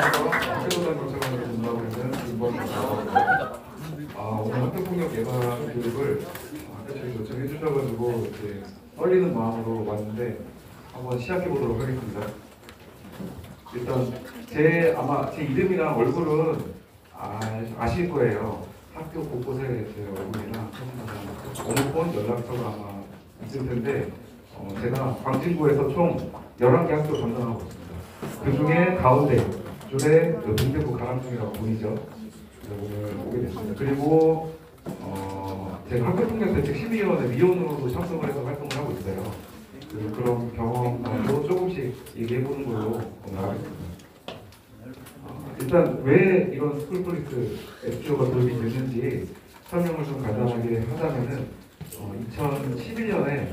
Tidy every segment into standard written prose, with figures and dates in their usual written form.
학교단 경찰관으로 근무하고 있는 김범입니다. 오늘 학교폭력 예방 교육을 학교에서 요청해 주셔가지고 이제 떨리는 마음으로 왔는데 한번 시작해 보도록 하겠습니다. 일단 아마 제 이름이랑 얼굴은 아실 거예요. 학교 곳곳에 제 얼굴이랑 번호폰, 연락처가 아마 있을 텐데 제가 광진구에서 총 11개 학교 담당하고 있습니다. 그 중에 가운데 줄에 동대구 가람중이라고 보이죠? 오늘 오게 됐습니다. 그리고 제가 학교폭력대책심의위원회 위원으로도 참석을 해서 활동을 하고 있어요. 그런 경험도 조금씩 얘기해보는 걸로 오늘 하겠습니다. 일단 왜 이런 스쿨폴리스 SPO가 도입이 됐는지 설명을 좀 간단하게 하자면은 2011년에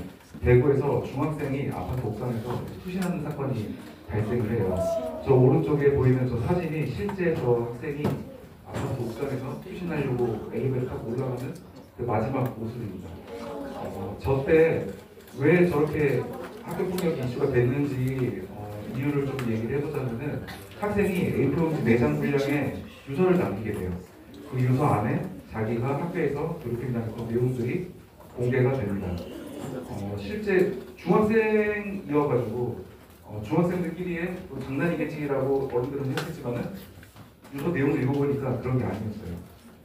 대구에서 중학생이 아파트 옥상에서 투신하는 사건이 발생을 해요. 저 오른쪽에 보이는 저 사진이 실제 저 학생이 아파트 옥상에서 투신하려고 엘리베이터 타고 올라가는 그 마지막 모습입니다. 저 때 왜 저렇게 학교폭력 이슈가 됐는지 이유를 좀 얘기를 해보자면은 학생이 A4용지 4장 분량의 유서를 남기게 돼요. 그 유서 안에 자기가 학교에서 괴롭힘당했던 내용들이 공개가 됩니다. 실제 중학생이어가지고 중학생들끼리의 장난이겠지라고 어른들은 했겠지만은 유서 내용을 읽어보니까 그런 게 아니었어요.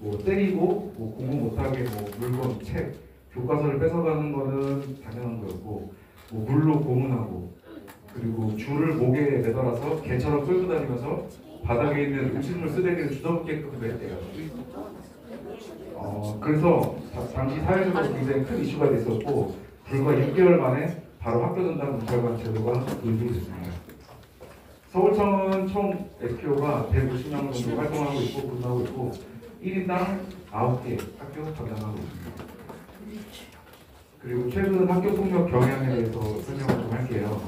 뭐 때리고 공부 못하게 물건, 책, 교과서를 뺏어가는 거는 당연한 거였고 물로 고문하고 그리고 줄을 목에 매달아서 개처럼 끌고 다니면서 바닥에 있는 음식물 쓰레기를 주워먹게끔 했대요. 그래서 당시 사회적으로 굉장히 큰 이슈가 됐었고 불과 6개월 만에 바로 학교전담 경찰관 제도가 도입이 됐습니다. 서울청은 총 SPO가 150명 정도 활동하고 있고 근무하고 있고 1인당 9개 학교 담당하고 있습니다. 그리고 최근 학교폭력 경향에 대해서 설명을 좀 할게요.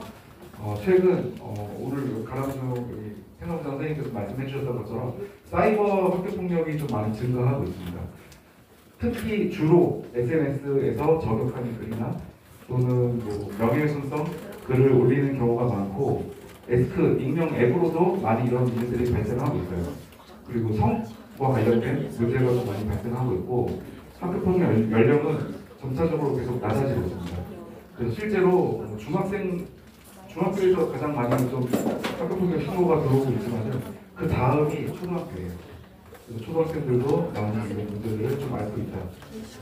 최근 오늘 가람중 생각보다 선생님께서 말씀해 주셨던 것처럼 사이버 학교폭력이 좀 많이 증가하고 있습니다. 특히 주로 SNS에서 저격하는 글이나 또는 명예훼손성 글을 올리는 경우가 많고 에스크 익명 앱으로도 많이 이런 일들이 발생하고 있어요. 그리고 성과 관련된 문제가 좀 많이 발생하고 있고 학교폭력 연령은 점차적으로 계속 낮아지고 있습니다. 그래서 실제로 중학교에서 가장 많이 좀 학교폭력 신고가 들어오고 있지만은 그 다음이 초등학교예요. 그래서 초등학생들도 많이 이런 문제들을 좀 앓고 있다.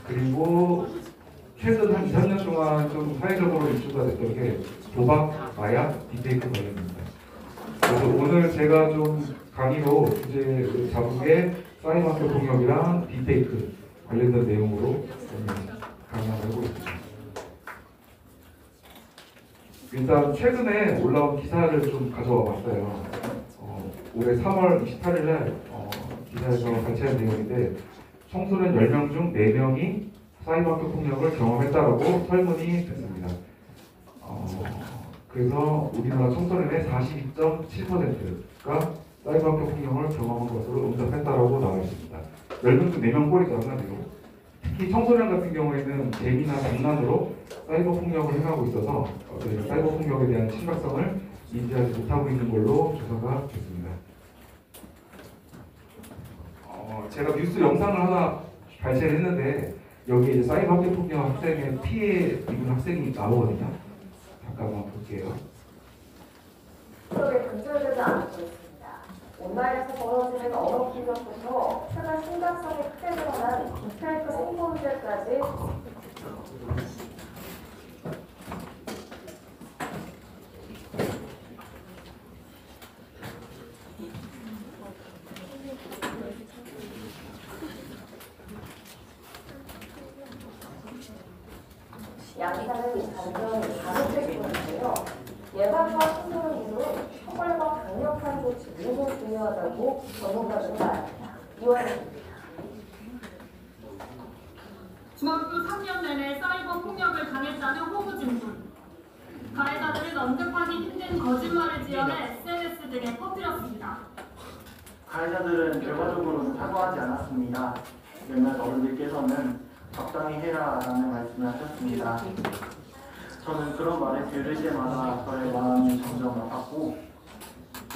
그리고 최근 한 2, 3년 동안 좀 사회적으로 이슈가 됐던 게 도박, 마약, 딥페이크 관련입니다. 그래서 오늘 제가 좀 강의로 주제를 잡은 게 사이버 학교 폭력이랑 딥페이크 관련된 내용으로 강의를 해보겠습니다. 일단 최근에 올라온 기사를 좀 가져와 봤어요. 올해 3월 28일 날 기사에서 발췌한 내용인데 청소년 10명 중 4명이 사이버 학교 폭력을 경험했다라고 설문이 됐습니다. 그래서 우리나라 청소년의 42.7%가 사이버 학교 폭력을 경험한 것으로 응답했다라고 나와 있습니다. 10명 중 4명 꼴이잖아요. 특히 청소년 같은 경우에는 재미나 장난으로 사이버 폭력을 행하고 있어서 사이버 폭력에 대한 심각성을 인지하지 못하고 있는 걸로 조사가 됐습니다. 제가 뉴스 영상을 하나 발췌를 했는데 여기에 이제 사이버 학교 폭력 학생의 피해 입은 학생이 나오거든요. 잠깐만 볼게요. 그렇게 근절되지 않고 있습니다. 온라인에서 벌어지는 언어 폭력부터 최근 심각성이 크게 드러난 딥페이크 홍보 문제까지 양사는 감정이 가속되고 있는데요. 예방과 신고를 이루는 처벌과 강력한 조치 모두 중요하다고 전문가들은 말합니다. 이완입니다. 중학교 3년 내내 사이버 폭력을 당했다는 호구진분. 가해자들은 언급하기 힘든 거짓말을 지어내 SNS 등에 퍼뜨렸습니다. 가해자들은 결과적으로 사과하지 않았습니다. 몇몇 어른들께서는 적당히 해라라는 말씀을 하셨습니다. 저는 그런 말을 들을 때마다 저의 마음이 점점 아팠고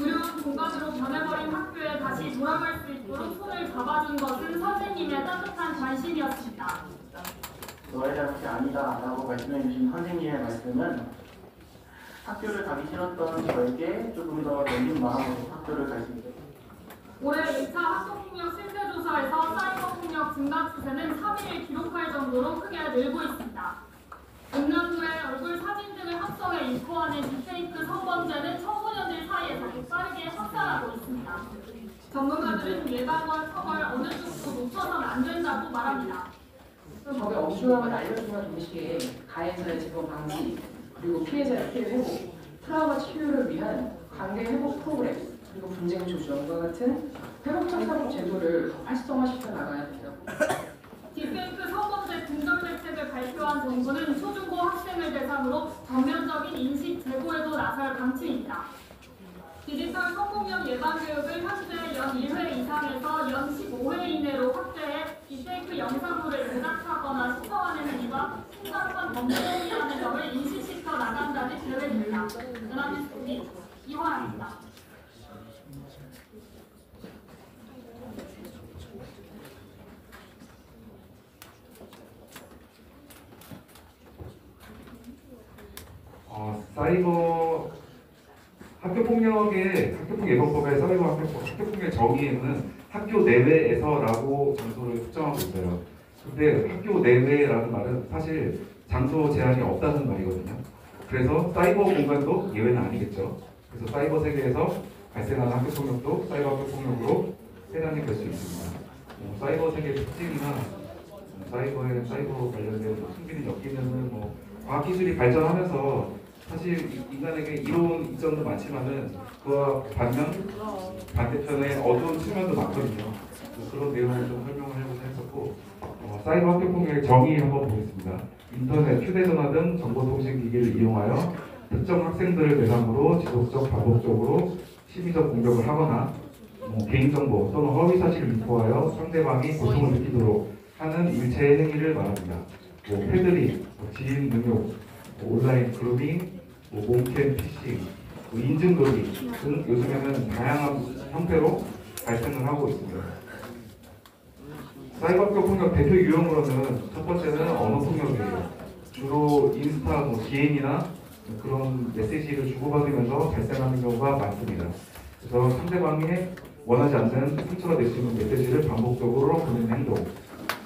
무료한 공간으로 변해버린 학교에 다시 돌아갈 수 있도록 손을 잡아준 것은 선생님의 따뜻한 관심이었습니다. 너의 잘못이 아니다 라고 말씀해 주신 선생님의 말씀은 학교를 가기 싫었던 저에게 조금 더 열린 마음으로 학교를 갈 수 있게 올해 2차 학교폭력 실태조사에서 사이버폭력 증가 추세는 3위를 기록할 정도로 크게 늘고 있습니다. 음란물의 얼굴 사진 등을 합성해 유포하는 딥페이크 성범죄는 청소년들 사이에서도 빠르게 확산하고 있습니다. 전문가들은 예방과 처벌 어느 쪽도 놓쳐서는 안 된다고 말합니다. 법의 엄중함을 알려주는 동시에 가해자의 재범 방지, 그리고 피해자의 피해 회복, 트라우마 치유를 위한 관계 회복 프로그램, 그리고 분쟁 조정과 같은 회복적 사법 제도를 더 활성화시켜 나가야 돼요. 딥페이크 성범죄 긍정 대책을 발표한 정부는 초중고 학생을 대상으로 전면적인 인식 제고에도 나설 방침입니다. 디지털 성폭력 예방 교육을 현재 연 1회 이상에서 연 15회 이내로 확대해 딥페이크 영상물을 제작하거나 시청하는 행위가 심각한 범죄행위라는 점을 인식시켜 나간다는 계획입니다. 은하뉴스 이화입니다. 사이버 학교폭력 예방법의 사이버 학교폭력 정의에는 학교 내외에서라고 장소를 특정하고 있어요. 근데 학교 내외라는 말은 사실 장소 제한이 없다는 말이거든요. 그래서 사이버 공간도 예외는 아니겠죠. 그래서 사이버 세계에서 발생하는 학교폭력도 사이버 학교폭력으로 해당이 될 수 있습니다. 사이버 세계 특징이나 사이버 관련된 숨기는 엮이는 과학기술이 발전하면서 사실 인간에게 이로운 이점도 많지만은 그와 반대편에 어두운 측면도 많거든요. 그런 내용을 좀 설명을 해보자 했었고 사이버 학교폭력의 정의 한번 보겠습니다. 인터넷, 휴대전화 등 정보통신기기를 이용하여 특정 학생들을 대상으로 지속적, 반복적으로 심리적 공격을 하거나 개인정보 또는 허위사실을 유포하여 상대방이 고통을 느끼도록 하는 일체의 행위를 말합니다. 패드립, 지인 능욕, 온라인 그루밍, 몸캠 피싱, 인증놀이 등 요즘에는 다양한 형태로 발생을 하고 있습니다. 사이버 폭력 대표 유형으로는 첫 번째는 언어 폭력이에요. 주로 인스타, DM이나 그런 메시지를 주고받으면서 발생하는 경우가 많습니다. 그래서 상대방이 원하지 않는 상처가 될 수 있는 메시지를 반복적으로 보내는 행동.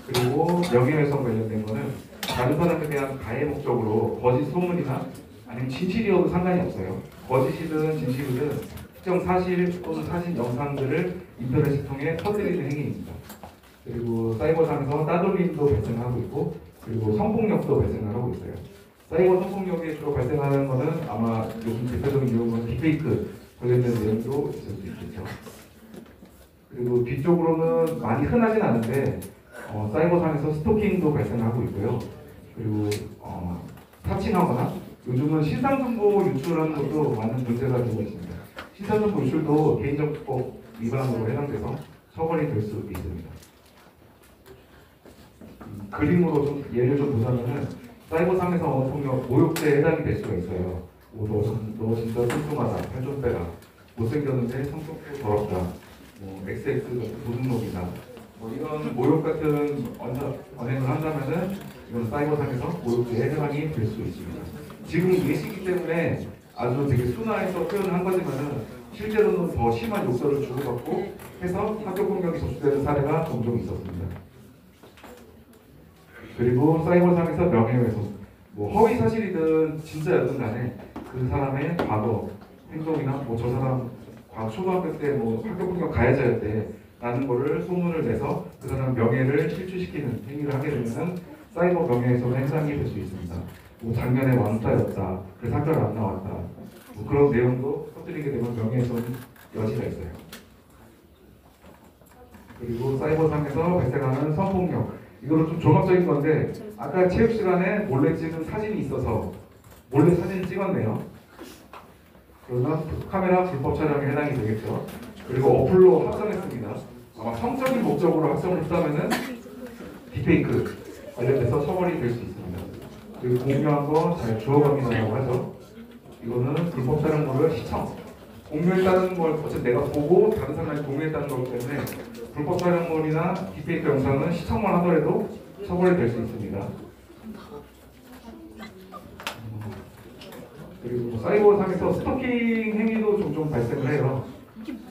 그리고 명예훼손 관련된 거는 다른 사람에 대한 가해 목적으로 거짓 소문이나 아니면 진실이어도 상관이 없어요. 거짓이든 진실이든 특정 사실 또는 사진 영상들을 인터넷을 통해 퍼뜨리는 행위입니다. 그리고 사이버상에서 따돌림도 발생하고 있고 그리고 성폭력도 발생하고 있어요. 사이버 성폭력이 주로 발생하는 것은 아마 요즘 대표적인 유형은 딥페이크 관련된 내용도 있을 수 있겠죠. 그리고 뒤쪽으로는 많이 흔하진 않은데 사이버상에서 스토킹도 발생하고 있고요. 그리고 사칭하거나 요즘은 신상정보 유출하는 것도 많은 문제가 되고 있습니다. 신상정보 유출도 개인정보법 위반으로 해당돼서 처벌이 될 수 있습니다. 그림으로 좀 예를 좀 보자면은 사이버상에서 언어폭력 모욕죄에 해당이 될 수가 있어요. 너 진짜 뚱뚱하다, 살 좀 빼라, 못생겼는데 성격도 더럽다, XX 같은 도둑놈이다. 이런 모욕 같은 언행을 한다면은 이건 사이버상에서 모욕죄에 해당이 될 수 있습니다. 지금 이 시기 때문에 아주 되게 순화해서 표현을 한 거지만은 실제로는 더 심한 욕설을 주고받고 해서 학교폭력이 접수되는 사례가 종종 있었습니다. 그리고 사이버상에서 명예훼손, 허위 사실이든 진짜였든 간에 그 사람의 과거 행동이나 저 사람 초등학교 때 학교폭력 가해자였대 라는 거를 소문을 내서 그 사람 명예를 실추시키는 행위를 하게 되면 사이버 명예훼손의 해당이 될 수 있습니다. 작년에 왕따였다, 그래서 학교를 안 나왔다, 그런 내용도 퍼뜨리게 되면 명예훼손 여지가 있어요. 그리고 사이버상에서 발생하는 성폭력, 이거는 좀 종합적인 건데 아까 체육 시간에 몰래 찍은 사진이 있어서 몰래 사진을 찍었네요. 그러면 카메라 불법 촬영에 해당이 되겠죠. 그리고 어플로 합성했습니다. 아마 성적인 목적으로 합성을 했다면은 딥페이크 관련돼서 처벌이 될 수 있습니다. 그리고 공유한 거 잘 주워갑니다라고 하죠. 이거는 불법 촬영물을 시청, 공유했다는 걸 어차피 내가 보고 다른 사람이 공유했다는 거기 때문에 불법 촬영물이나 딥페이크 영상은 시청만 하더라도 처벌이 될 수 있습니다. 그리고 뭐 사이버상에서 스토킹 행위도 종종 발생을 해요.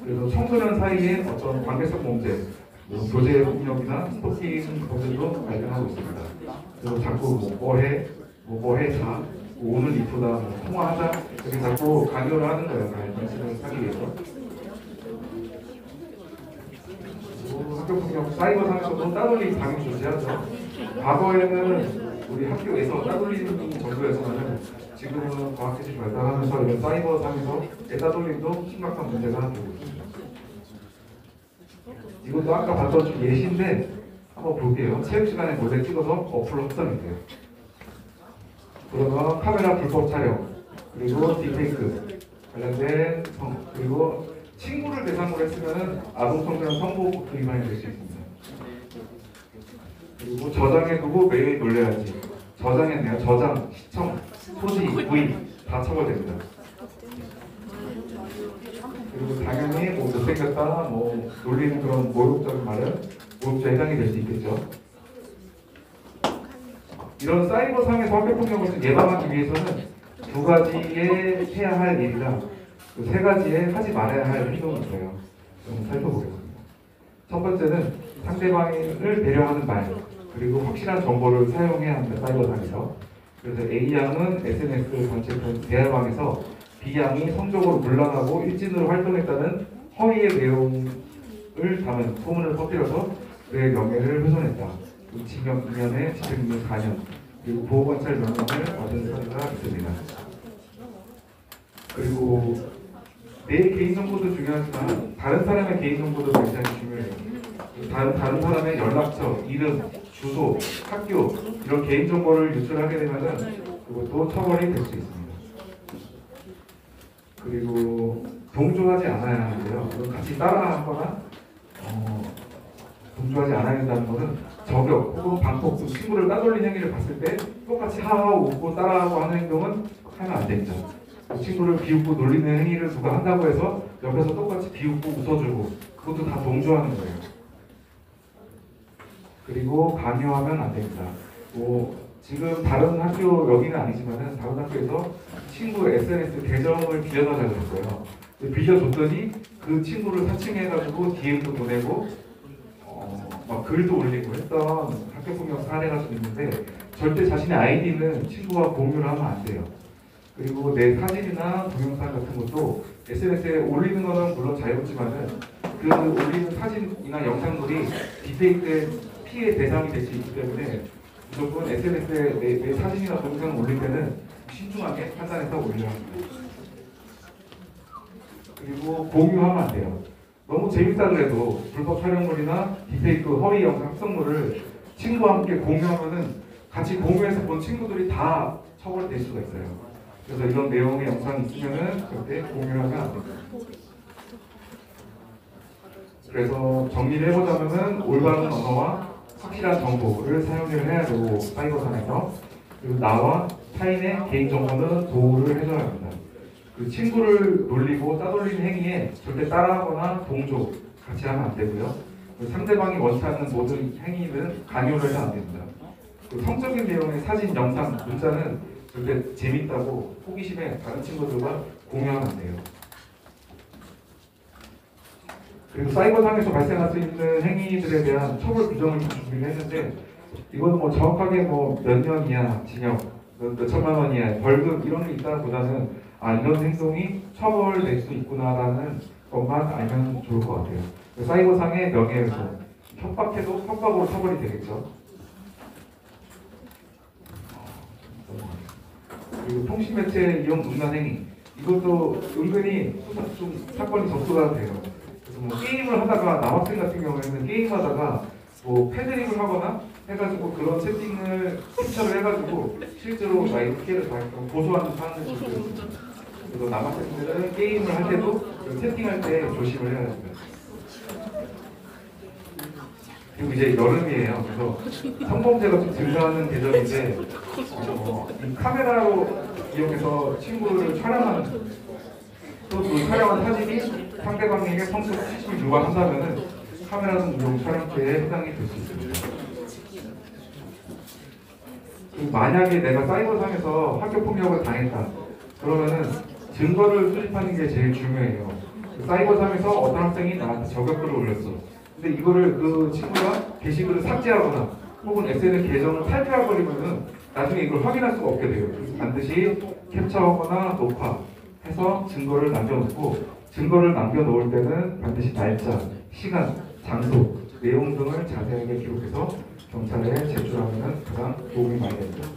그래서 청소년 사이에 어떤 관계성 문제, 뭐 교제 폭력이나 스토킹 범죄도 발생하고 있습니다. 그래서 자꾸 뭐해 자, 뭐 오늘 이쁘다, 뭐 통화하자 이렇게 자꾸 강요를 하는 거예요. 관심을 사기 위해서. 학교 폭력 사이버상에서도 따돌림 당연히 존재하죠. 과거에는 우리 학교에서 따돌림 정도였지만은 지금은 과학기술이 발달하면서 이런 사이버상에서 따돌림도 심각한 문제가 되고 있습니다. 이것도 아까 봤던 좀 예시인데 한번 볼게요. 체육 시간에 몰래 찍어서 어플로 확산했대요. 그러면 카메라 불법 촬영, 그리고 딥페이크 관련된 그리고 친구를 대상으로 했으면 아동청소년 성보호법 위반이 될 수 있습니다. 그리고 저장해두고 매일 놀려야지. 저장했네요. 저장, 시청, 소지, 구입 다 처벌됩니다. 그리고 당연히 뭐 못생겼다, 뭐 놀리는 그런 모욕적인 말은 모욕죄 해당이 될 수 있겠죠. 이런 사이버상에서 학교폭력을 예방하기 위해서는 두 가지의 해야 할 일이랑 그 세 가지의 하지 말아야 할 행동이 있어요. 좀 살펴보겠습니다. 첫 번째는 상대방을 배려하는 말, 그리고 확실한 정보를 사용해야 합니다. 사이버상에서. 그래서 A양은 SNS 단체 대화방에서 B양이 성적으로 물러나고 일진으로 활동했다는 허위의 내용을 담은 소문을 퍼뜨려서 그의 명예를 훼손했다. 징역 2년에 집행유예 4년, 그리고 보호관찰 명령을 받은 사례가 있습니다. 그리고 내 개인정보도 중요하지만 다른 사람의 개인정보도 굉장히 중요해요. 다른 사람의 연락처, 이름, 주소, 학교 이런 개인정보를 유출하게 되면은 그것도 처벌이 될 수 있습니다. 그리고 동조하지 않아야 하는데요. 같이 따라하거나 동조하지 않아야 된다는 것은 저격 혹은 방폭 등 친구를 따돌린 행위를 봤을 때 똑같이 하하고 웃고 따라하고 하는 행동은 하면 안 됩니다. 그 친구를 비웃고 놀리는 행위를 누가 한다고 해서 옆에서 똑같이 비웃고 웃어주고 그것도 다 동조하는 거예요. 그리고 강요하면 안 됩니다. 뭐 지금 다른 학교 여기는 아니지만은 다른 학교에서 친구 SNS 계정을 빌려달라고 했어요. 빌려줬더니 그 친구를 사칭해가지고 DM도 보내고 막 글도 올리고 했던 학교폭력 사례가 좀 있는데 절대 자신의 아이디는 친구와 공유를 하면 안 돼요. 그리고 내 사진이나 동영상 같은 것도 SNS에 올리는 거는 물론 자유롭지만은 그 올리는 사진이나 영상물이 딥페이크의 피해 대상이 될 수 있기 때문에 무조건 SNS에 내 사진이나 동영상을 올릴 때는 신중하게 판단해서 올려야 합니다. 그리고 공유하면 안 돼요. 너무 재밌다 그래도 불법 촬영물이나 딥페이크 허위 영상 합성물을 친구와 함께 공유하면은 같이 공유해서 본 친구들이 다 처벌이 될 수가 있어요. 그래서 이런 내용의 영상이 있으면은 절대 공유하면 안 됩니다. 그래서 정리를 해보자면은 올바른 언어와 확실한 정보를 사용을 해야 되고 사이버상에서 그리고 나와 타인의 개인정보는 보호를 해줘야 합니다. 그 친구를 놀리고 따돌리는 행위에 절대 따라하거나 동조 같이 하면 안 되고요. 그 상대방이 원치 않는 모든 행위는 강요를 해서 안 됩니다. 그 성적인 내용의 사진, 영상, 문자는 절대 재밌다고 호기심에 다른 친구들과 공유하면 안 돼요. 그리고 사이버상에서 발생할 수 있는 행위들에 대한 처벌 규정을 준비를 했는데 이건 뭐 정확하게 뭐 몇 년 이하 징역, 몇 천만 원 이하 벌금 이런 게 있다보다는 이런 행동이 처벌될 수 있구나라는 것만 알면 좋을 것 같아요. 사이버상의 명예훼손, 협박해도 협박으로 처벌이 되겠죠. 그리고 통신매체 이용 음란행위 이것도 은근히 좀 사건이 접수가 돼요. 그래서 뭐 게임을 하다가 남학생 같은 경우에는 게임하다가 뭐 패드립을 하거나 해가지고 그런 채팅을 캡처를 해가지고 실제로 나의 피해를 당했던 고소하는 사람들이 있어요. 그래서 남학생들은 게임을 할 때도 채팅할 때 조심을 해야 됩니다. 그리고 이제 여름이에요. 그래서 성범죄가 좀 증가하는 계절인데 이 카메라로 이용해서 친구를 촬영하는 또 그 촬영한 사진이 상대방에게 성적 취침을 요구한다면은 카메라 등 이용 촬영죄에 해당이 될 수 있습니다. 만약에 내가 사이버상에서 학교폭력을 당했다 그러면은 증거를 수집하는 게 제일 중요해요. 사이버상에서 어떤 학생이 나한테 저격글을 올렸어. 근데 이거를 그 친구가 게시글을 삭제하거나 혹은 SNS 계정을 탈퇴해버리면은 나중에 이걸 확인할 수가 없게 돼요. 그래서 반드시 캡처하거나 녹화해서 증거를 남겨놓고, 증거를 남겨놓을 때는 반드시 날짜, 시간, 장소, 내용 등을 자세하게 기록해서 경찰에 제출하면 가장 도움이 많이 됩니다.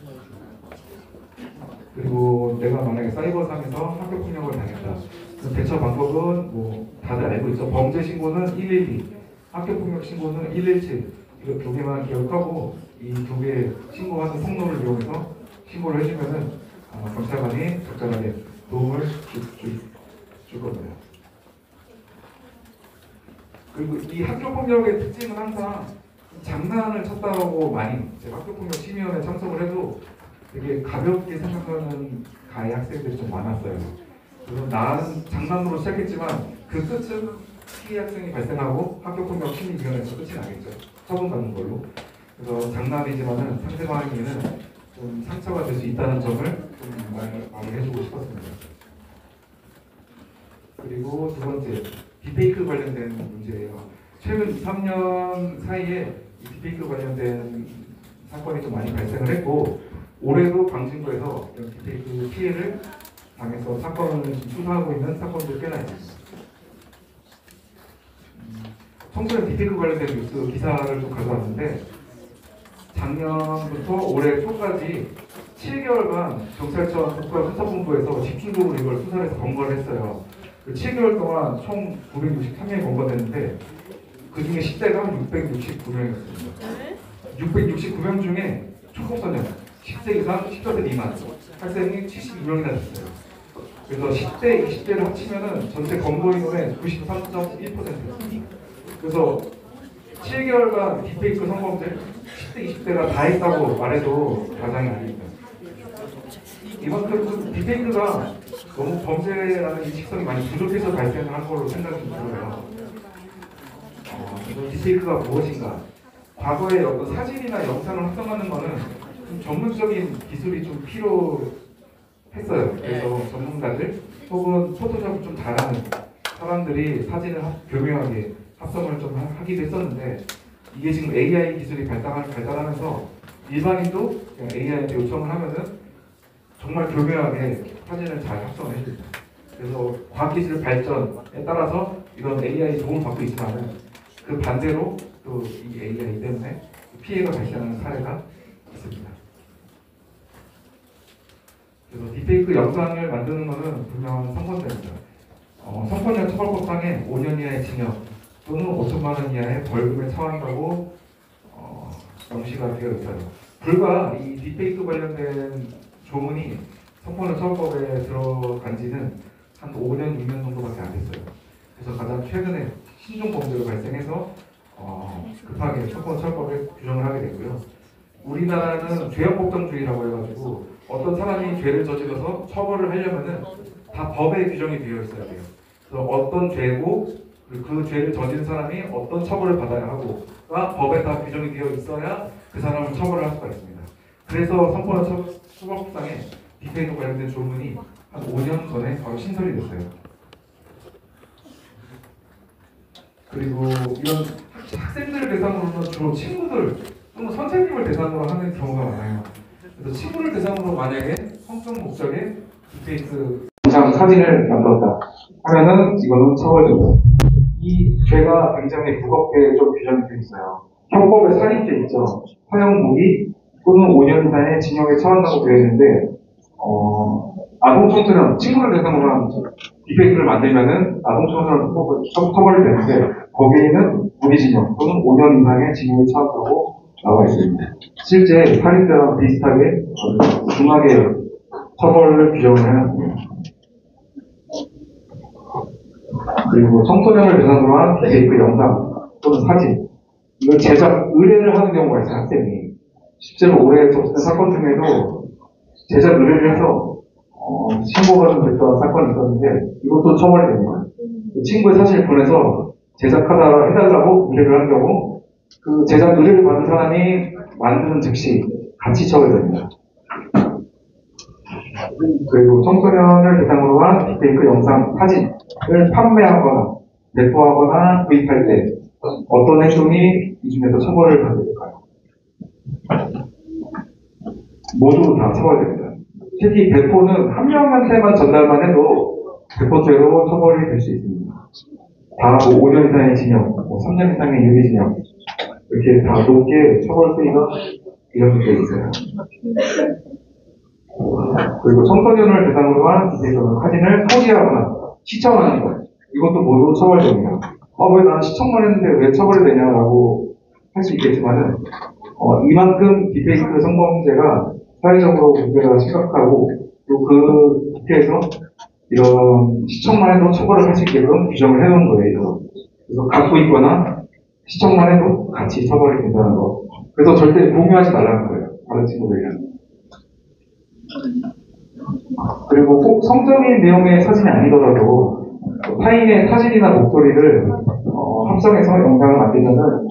그리고 내가 만약에 사이버상에서 학교폭력을 당했다. 그럼 대처 방법은 뭐 다들 알고 있죠. 범죄 신고는 112, 학교폭력 신고는 117. 이거 두 개만 기억하고 이 두 개 신고하는 통로를 이용해서 신고를 해주면은 경찰관이 적절하게 도움을 줄 겁니다. 그리고 이 학교폭력의 특징은 항상 장난을 쳤다고 많이, 제가 학교폭력 심의원에 참석을 해도 되게 가볍게 생각하는 가해 학생들이 좀 많았어요. 그래서 나는 장난으로 시작했지만 그 끝은 피해 학생이 발생하고 학교폭력 심의위원회에서 끝이 나겠죠. 처분받는 걸로. 그래서 장난이지만은 상대방에게는 좀 상처가 될 수 있다는 점을 좀 말을 해주고 싶었습니다. 그리고 두 번째, 딥페이크 관련된 문제예요. 최근 2, 3년 사이에 이 딥페이크 관련된 사건이 좀 많이 발생을 했고, 올해도 광진구에서 이런 딥페이크 피해를 당해서 사건을 수사하고 있는 사건도 꽤나 있습니다. 청소년 딥페이크 관련된 뉴스 기사를 좀 가져왔는데, 작년부터 올해 초까지 7개월간 경찰청 국가수사본부에서 집중적으로 이걸 수사를 해서 검거를 했어요. 그 7개월 동안 총 963명이 검거됐는데 그 중에 10대가 669명이었습니다. 669명 중에 초중소년 10세 이상 14세 미만 학생이 72명이나 됐어요. 그래서 10대, 20대를 합치면은 전체 검거 인원의 93.1%였습니다. 그래서 7개월간 딥페이크 성범죄 10대, 20대가 다 했다고 말해도 과장이 아닙니다. 이만큼 딥페이크가 너무 범죄라는 인식성이 많이 부족해서 발생을 한 걸로 생각이 들어요. 딥페이크가 무엇인가? 과거에 어떤 사진이나 영상을 합성하는 것은 좀 전문적인 기술이 좀 필요했어요. 그래서 전문가들 혹은 포토샵을 좀 잘하는 사람들이 사진을 교묘하게 합성을 좀 하기도 했었는데, 이게 지금 AI 기술이 발달하면서 일반인도 그냥 AI한테 요청을 하면은 정말 교묘하게 사진을 잘 합성을 해줍니다. 그래서 과학기술 발전에 따라서 이런 AI 도움을 받고 있지만은 그 반대로 또 이 AI 때문에 피해가 발생하는 사례가 있습니다. 그래서 딥페이크 영상을 만드는 것은 분명한 성범죄입니다. 성폭력 처벌법상에 5년 이하의 징역 또는 5천만 원 이하의 벌금에 처한다고 명시가 되어 있어요. 불과 이 딥페이크 관련된 조문이 성폭력 처벌법에 들어간 지는 한 5년, 6년 정도밖에 안 됐어요. 그래서 가장 최근에 신종 범죄가 발생해서 급하게 성폭력 처벌법에 규정을 하게 되고요. 우리나라는 죄형법정주의라고 해가지고 어떤 사람이 죄를 저질러서 처벌을 하려면은 다 법에 규정이 되어 있어야 돼요. 그래서 어떤 죄고 그 죄를 저지른 사람이 어떤 처벌을 받아야 하고가 법에 다 규정이 되어 있어야 그 사람을 처벌을 할 수가 있습니다. 그래서 성폭력 처벌법상에 딥페이크 관련된 조문이 한 5년 전에 바로 신설이 됐어요. 그리고 이런 학생들을 대상으로는 주로 친구들 또는 선생님을 대상으로 하는 경우가 많아요. 그래서 친구를 대상으로 만약에 성적 목적의 딥페이크 영상 사진을 만들었다 하면은 이거는 처벌됩니다. 이 죄가 굉장히 무겁게 좀 규정이 되어 있어요. 형법에 살인죄 있죠. 사형 무기 또는 5년 이상의 징역에 처한다고 되어 있는데, 아동 청소년 친구를 대상으로 한 딥페이크를 만들면은 아동 청소년 처벌이 되는데 거기에는 무기징역 또는 5년 이상의 징역에 처한다고 나와 있습니다. 실제 살인죄랑 비슷하게 중하게 처벌을 규정을 해놨습니다. 그리고 청소년을 대상으로 한 딥페이크 영상 또는 사진, 이걸 제작 의뢰를 하는 경우가 있어요. 학생이 실제로 올해 접수된 사건 중에도 제작 의뢰를 해서 신고가 좀 됐던 사건이 있었는데 이것도 처벌이 됩니다. 그 친구의 사실을 보내서 제작하다 해달라고 의뢰를 한 경우 그 제작 의뢰를 받은 사람이 만드는 즉시 같이 처벌됩니다. 그리고 청소년을 대상으로 한 딥페이크 영상, 사진을 판매하거나 배포하거나 구입할 때 어떤 행동이 이 중에서 처벌을 받게 될까요? 모두 다 처벌됩니다. 특히 배포는 한 명한테만 전달만 해도 배포죄로 처벌이 될 수 있습니다. 다 5년 이상의 징역, 3년 이상의 유기징역 이렇게 다 높게 처벌 수위가 이렇게 되어 있어요. 그리고 청소년을 대상으로 한 사진을 소지하거나 시청하는 것 이것도 모두 처벌됩니다. 왜 난 시청만 했는데 왜 처벌이 되냐라고 할 수 있겠지만은 이만큼 딥페이크 성범죄가 사회적으로 문제가 심각하고 또 그 국회에서 이런 시청만 해도 처벌을 할 수 있게끔 규정을 해놓은 거예요. 그래서 갖고 있거나 시청만 해도 같이 처벌이 된다는 거. 그래서 절대 공유하지 말라는 거예요. 다른 친구들이랑. 그리고 꼭 성적인 내용의 사진이 아니더라도 타인의 사진이나 목소리를 합성해서 영상을 만들면은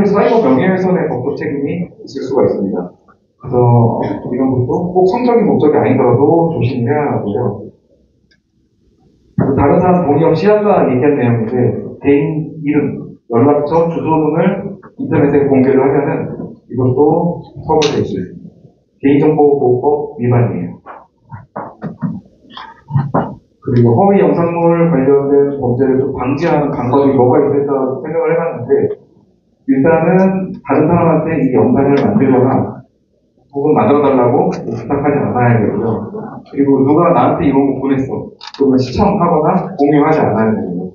사이버 명예훼손의 법적 책임이 있을 수가 있습니다. 그래서 이런 것도 꼭 성적인 목적이 아니더라도 조심해야 하고요. 다른 사람 동의 없이 아까 얘기한 내용인데 개인 이름, 연락처, 주소 등을 인터넷에 공개를 하면은 이것도 처벌될 수 있습니다. 개인정보보호법 위반이에요. 그리고 허위 영상물 관련된 범죄를 좀 방지하는 방법이 뭐가 있을까 생각을 해봤는데 일단은 다른 사람한테 이 영상을 만들거나 혹은 만들어달라고 부탁하지 않아야 되고요. 그리고 누가 나한테 이런 거 보냈어. 그러면 시청하거나 공유하지 않아야 되고요.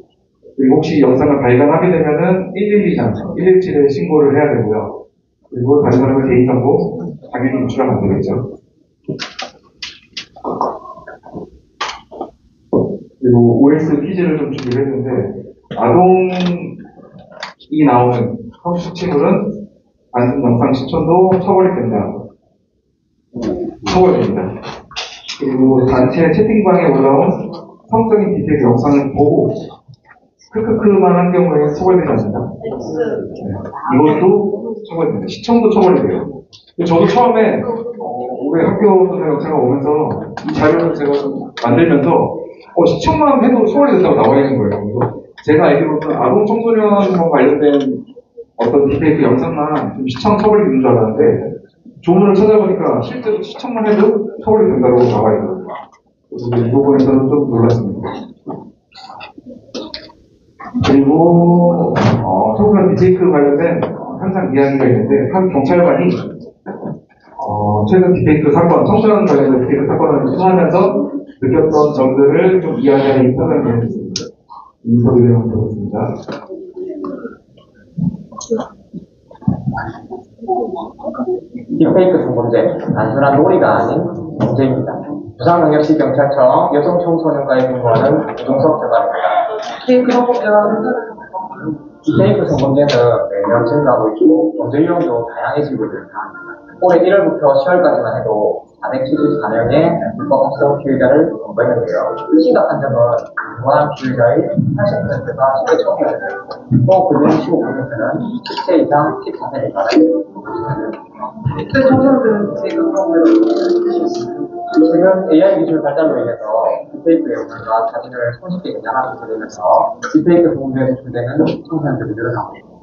그리고 혹시 영상을 발견하게 되면은 112장, 117에 신고를 해야 되고요. 그리고 다른 사람의 개인정보 당연히 유출하면 안 되겠죠. 그리고 OS 퀴즈를 좀 준비를 했는데 아동이 나오는 성추행물은 단순 영상 시청도 처벌이 된다. 처벌됩니다. 그리고 단체 채팅방에 올라온 성적인 딥페이크 영상을 보고 크크크만 한 경우에 처벌되지 않습니다. 이것도 처벌됩니다. 시청도 처벌이 돼요. 저도 처음에 우리 학교 제가 오면서 이 자료를 제가 좀 만들면서 시청만 해도 처벌이 된다고 나와 있는 거예요. 그래서 제가 알기로는 아동 청소년 관련된 어떤 딥페이크 영상만 좀 시청 처벌이 되는 줄 알았는데 조문을 찾아보니까 실제로 시청만 해도 처벌이 된다고 나와 있거든요. 그래서 이 부분에서는 좀 놀랐습니다. 그리고 청소년 딥페이크 관련된 현장 이야기가 있는데 한 경찰관이 최근 딥페이크 사건, 청소년 관련된 딥페이크 사건을 수사하면서 느꼈던 점들을 좀 이야기하는 인터뷰를 해주셨습니다. 인터뷰를 한번 들어보겠습니다. 딥페이크 성범죄, 단순한 놀이가 아닌 문제입니다. 부산광역시 경찰청 여성청소년과에 근무하는 우종석 경관입니다. 딥페이크 성범죄는 매년 증가하고 있고 범죄 유형도 다양해지고 있습니다. 올해 1월부터 10월까지만 해도 474명의 불법 합성 피해자를 검거했는데요. 심각한 점은 무한 피해자의 80%가 시대 청소년이고 또 그중 15%는 10세 이상 14세 미만의 그때 청소년들은 지금 최근 AI 기술 발달로 인해서 딥페이크 영상과 사진을 손쉽게 저장할 수 있게 되면서 딥페이크 성범죄에 노출되는 청소년들이 늘어나고 있습니다.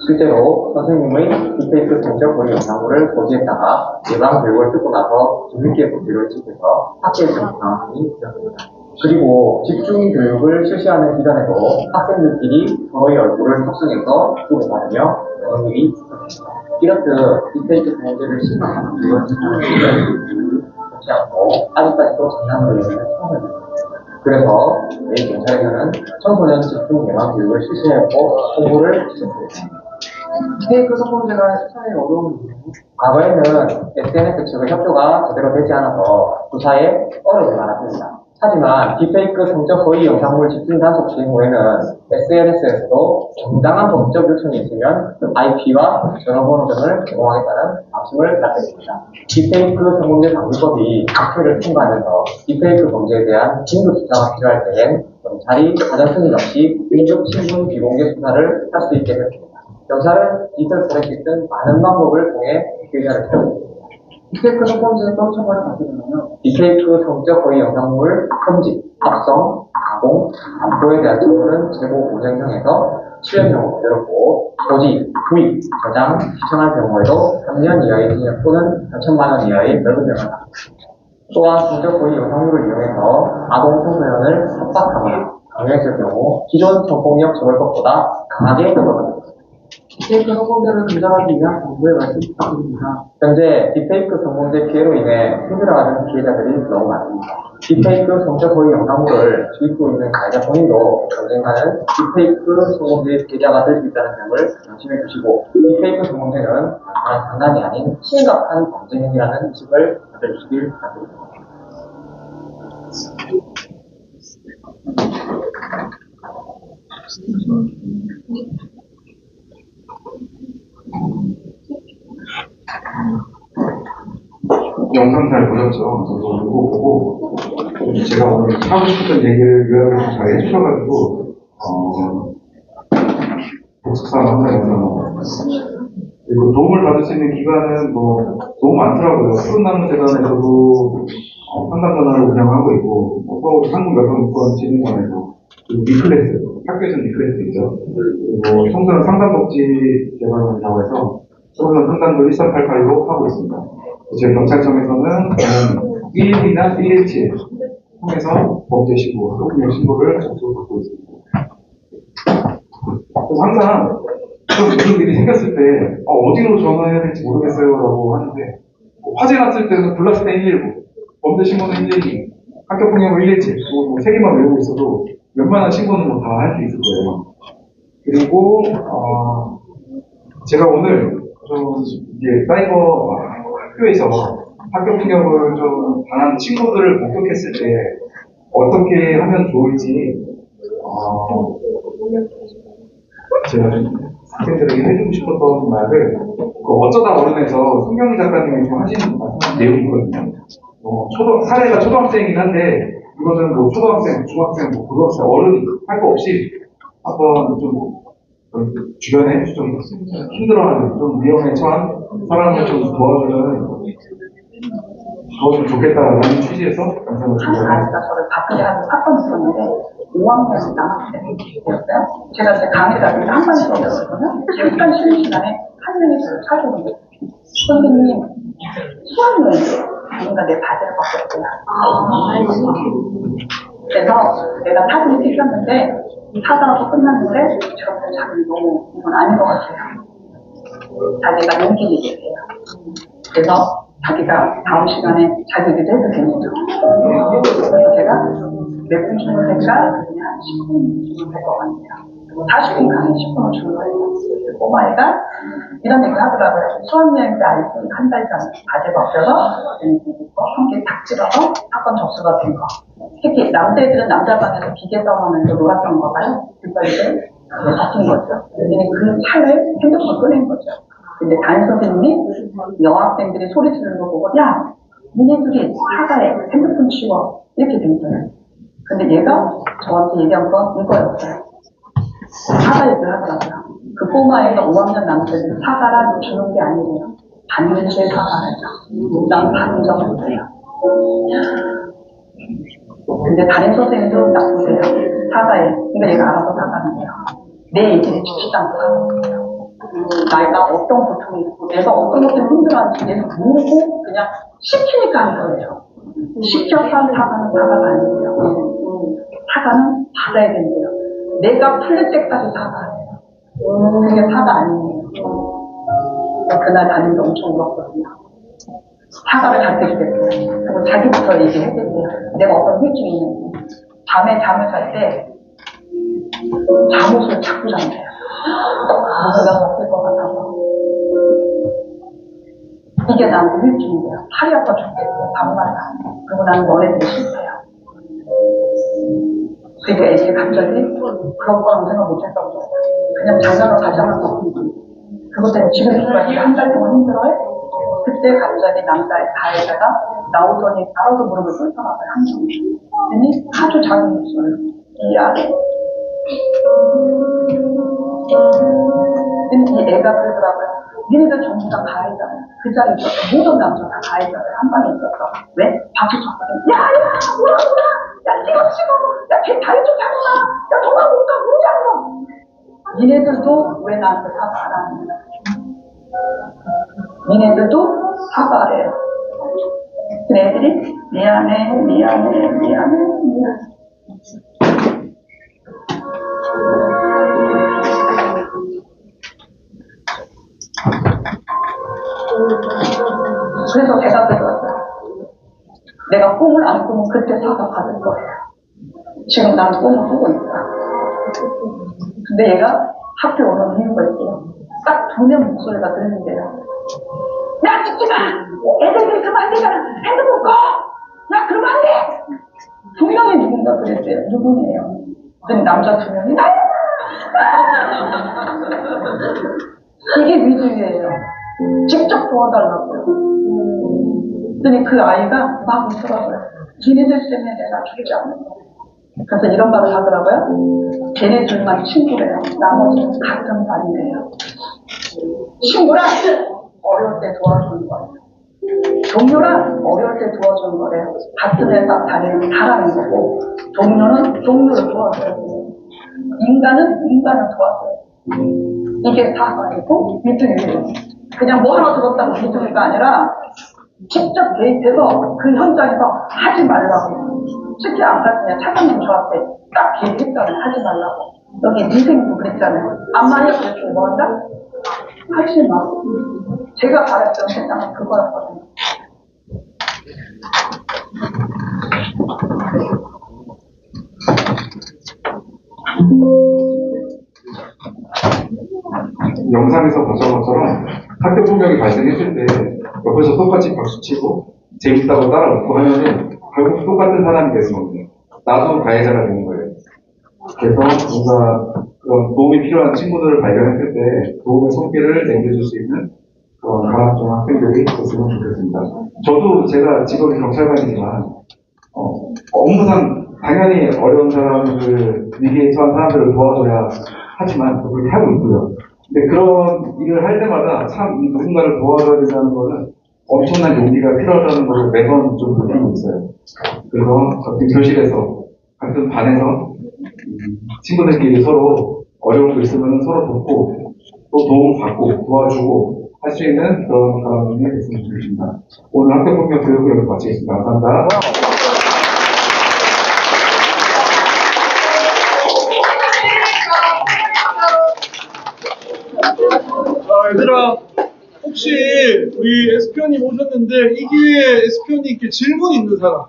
실제로 선생님의 딥페이크 성적 고의 영상물을 고지했다가 예방 교육을 듣고 나서 뒤늦게 범죄를 지켜서 학교에 좀 당황이 있었습니다. 그리고 집중 교육을 실시하는 기간에도 학생들끼리 서로의 얼굴을 합성해서 주고받으며 그런 일이 있었습니다. 이렇듯 딥페이크 성범죄를 심각한 이유는 그렇지 않고 아직까지도 장난으로 여기는 청소년입니다. 그래서 저희 경찰에서는 청소년 집중 예방 교육을 실시했고 홍보를 시작했습니다. 딥페이크 성범죄가 사회에 어려운 이유는 과거에는 SNS 측의 협조가 제대로 되지 않아서 수사에 어려움이 많았습니다. 하지만 딥페이크 성적 허위 영상물 집중 단속 시행 후에는 SNS에서도 정당한 법적 요청이 있으면 IP와 전화번호 등을 제공하겠다는 방침을 갖겠습니다. 딥페이크 성범죄 방지법이 국회를 통과하면서 딥페이크 범죄에 대한 긴급 수사가 필요할 때엔 경찰이 가장 승인 없이 긴급 신분 비공개 수사를 할 수 있게 됐습니다. 경찰은 디지털 포렌식 등 많은 방법을 통해 피해자를 찾아옵니다. 딥페이크 성범죄의 또 처벌을 받게 되면요. 딥페이크 성적 허위 영상물 첨지, 합성, 가공, 반포에 대한 처벌은 제보 5년형에서 7년형으로 내렸고 소지, 구입, 저장, 시청할 경우에도 3년 이하의 징역 또는 4천만 원 이하의 벌금형을 받습니다. 또한 성적 허위 영상물을 이용해서 아동 청소년을 협박하거나 강요했을 경우 기존 성폭력 처벌법보다 강하게 처벌받습니다. 딥페이크 성범죄를 근절하기 위한 정부의 말씀 부탁드립니다. 현재 딥페이크 성범죄 피해로 인해 힘들어하는 피해자들이 너무 많습니다. 딥페이크 성적 허위 영상물을 주입고 있는 가해자 본인도 언젠가는 딥페이크 성범죄 피해자가 될 수 있다는 점을 명심해 주시고 딥페이크 성범죄는 단순한 장난이 아닌 심각한 범죄 행위라는 인식을 가져주시길 부탁드립니다. 영상 잘 보셨죠? 저도 이거 보고 제가 오늘 하고 싶었던 얘기를 요약을 좀 잘 해주셔가지고 복습상 한번 영상 그리고 도움을 받을 수 있는 기관은 뭐 너무 많더라고요. 푸른나무재단에서도 상담 전화를 운영하고 있고 서울 한국여성인권진흥원에서 그리고 미클래스 학교에서 미클래스 있죠. 그리고 청소년 상담복지 개발원이라고 해서 청소년 상담도 1388로 하고 있습니다. 저희 경찰청에서는 112나 117 통해서 범죄 신고, 성폭력 신고를 접수를 받고 있습니다. 그래서 항상 무슨 일이 생겼을 때 어디로 전화해야 될지 모르겠어요 라고 하는데 화재 났을 때는 불났을 때 119, 범죄 신고는 112, 학교폭력은 117, 뭐 3개만 외우고 있어도 웬만한 신고는 뭐 다 할 수 있을 거예요. 그리고 제가 오늘 좀 이제 사이버 학교에서 학교폭력을 좀 당한 친구들을 목격했을 때 어떻게 하면 좋을지 제가 학생들에게 해주고 싶었던 말을 어쩌다 어른에서 송경희 작가님이 좀 하시는 내용이거든요. 사례가 초등학생이긴 한데 이거는 뭐 초등학생, 중학생, 뭐 고등학생, 어른이 할 거 없이 한번 좀 주변에 좀 힘들어하는, 좀 위험에 처한 사람을 좀 도와주면 좋겠다라는 취지에서 영상을 준비했습니다. 아이가 저를 바쁘게 하는 사건이 있었는데 5학년 남학생이었어요. 제가 제 강의를 하는데 한 번씩 들었거든요. 잠깐 쉬는 시간에 한 명이 저를 찾아오는 거예요. 선생님, 수학여행이에요. 누군가 내 바지를 벗겼어요. 그래서 내가 사진을 찍었는데 사다가 끝났는데 제가 보는 자기는 너무 이건 아닌 것 같아요. 자기가 용기 내게 돼요. 그래서 자기가 다음 시간에 자기 얘기도 해도 되는죠. 그래서 제가 몇 분 주는 될까? 그냥 10분 주면 될 것 같아요. 40분 강의 10분을 주는 거예요. 그 꼬마애가 이런 얘기를 하더라고요. 수학여행 때 아이들 한 달 전 바지가 없어서 함께 닭 집어서 사건 접수가 된 거. 특히 남자애들은 남자방에서 기계 싸움하면서 놀았던 거 봐요. 그거를 다친 거죠. 여기는 그 차를 핸드폰 꺼낸 거죠. 근데 담임 선생님이 여학생들이 소리 지르는 거 보고 야, 니네들이 사과해. 핸드폰 치워. 이렇게 된 거예요. 근데 얘가 저한테 얘기한 건 이거였어요. 사과 얘기를 하더라고요. 그 꼬마애가 5학년 남자들 사과라 주는 게 아니래요. 반드시 사과하죠. 난 반정 못해요. 근데 담임 선생님도 딱 보세요. 사과해. 그러니까 얘가 알아서 사과하는 거예요. 내 얘기를 듣지도 않고 사과하는 거예요. 나이가 어떤 고통이 있고 내가 어떤 것을 힘들어하는지 내가 모르고 그냥 시키니까 하는 거예요. 시켜서 사과는 사과가 아니에요. 사과는 받아야 된대요. 내가 풀릴 때까지 사과해요. 그게 사과 아니에요. 그날 담임도 엄청 울었거든요. 사과를 잘 때리겠어요. 그리고 자기부터 얘기해주세요. 내가 어떤 후유증이 있는지. 밤에 잠을 잘 때 잠옷을 자꾸 잠대요. 내가 먹을 것 같아서. 이게 나한테 후유증인데요. 팔이 아파 죽겠어요. 반말을 안 해요. 그리고 나는 너네들이 싫대요. 그러니까 애들이 갑자기 그런 거라고 생각 못했다고 그랬어요. 그냥 장난으로 가져갔어. 그것 때문에 지금까지 한 달 동안 힘들어해? 그때 갑자기 남자의 가해자가 나오더니 알아서 무릎을 꿇더라고요. 한 명이. 근데 아주 작은 목소리로 미안해. 근데 이 애가 그러더라고요. 니네들 전부 다 가해자야. 그 자리에 있었어. 모든 남자가 가해자야. 한 방에 있었어. 왜? 박수 쳤거든. 야야 뭐라 야 찍어 야걔 다리 좀 잡아라. 야 도망 못 가. 못 잡아. 니네들도 왜 나한테 사과 안 하는 거야? 니네들도 사과를 해요. 근데 애들이 미안해. 그래서 대답해줬어요. 내가 꿈을 안 꾸면 그때 사과 받을 거예요. 지금 난 꿈을 꾸고 있다. 근데 얘가 학교 오는 이유가 있어요. 딱 두 명 목소리가 들리는데요. 야 찍지 마! 애들끼리 그러면 안 되잖아! 핸드폰 꺼! 야 그러면 안 돼! 분명히 누군가 그랬어요. 누구네요? 그랬더니 남자 두 명이 나야! 이게 위주예요. 직접 도와달라고요. 그랬더니 그 아이가 막 웃더라고요. 지네들 때문에 내가 죽지 않는 거야. 그래서 이런 말을 하더라고요. 걔네 둘만 친구래요. 나머지는 같은 반이래요. 친구랑 어려울 때 도와주는 거예요. 동료랑 어려울 때 도와주는 거래요. 같은 회사 다니는 사람인 거고, 동료는 동료를 도와줘야 돼요. 인간은 인간을 도와줘요. 이게 사과이고 미팅이에요. 그냥 뭐 하나 들었다고 미팅이가 아니라 직접 개입해서 그 현장에서 하지 말라고. 특히 아까 그냥 차장님 저한테 딱 개입했잖아요. 하지 말라고. 여기 미생도 그랬잖아요. 안만이 그랬죠. 뭐 한다? 하지 마. 제가 바랬던 세상은 그거였거든요. 영상에서 봤던 것처럼 학교 폭력이 발생했을 때 옆에서 똑같이 박수치고 재밌다고 따라웃고 하면은 결국 똑같은 사람이 되는 겁니다. 나도 가해자가 되는 거예요. 그래서 뭔가 그런 도움이 필요한 친구들을 발견했을 때 도움의 손길을 남겨줄 수 있는 그런 강압적 학생들이 됐으면 좋겠습니다. 저도 제가 직업이 경찰관이지만 업무상 당연히 어려운 사람들, 위기에 처한 사람들을 도와줘야 하지만 그렇게 하고 있고요. 근데 그런 일을 할 때마다 참 누군가를 도와줘야 된다는 거는 엄청난 용기가 필요하다는 걸 매번 좀 느끼고 있어요. 그래서 같은 교실에서, 같은 반에서 친구들끼리 서로 어려운 거 있으면 서로 돕고 또 도움 받고 도와주고 할 수 있는 그런 사람이 됐으면 좋겠습니다. 오늘 학교폭력 교육을 여기서 마치겠습니다. 감사합니다. 얘들아, 혹시 우리 에스피언님 오셨는데 이게 에스피언님께 질문 있는 사람?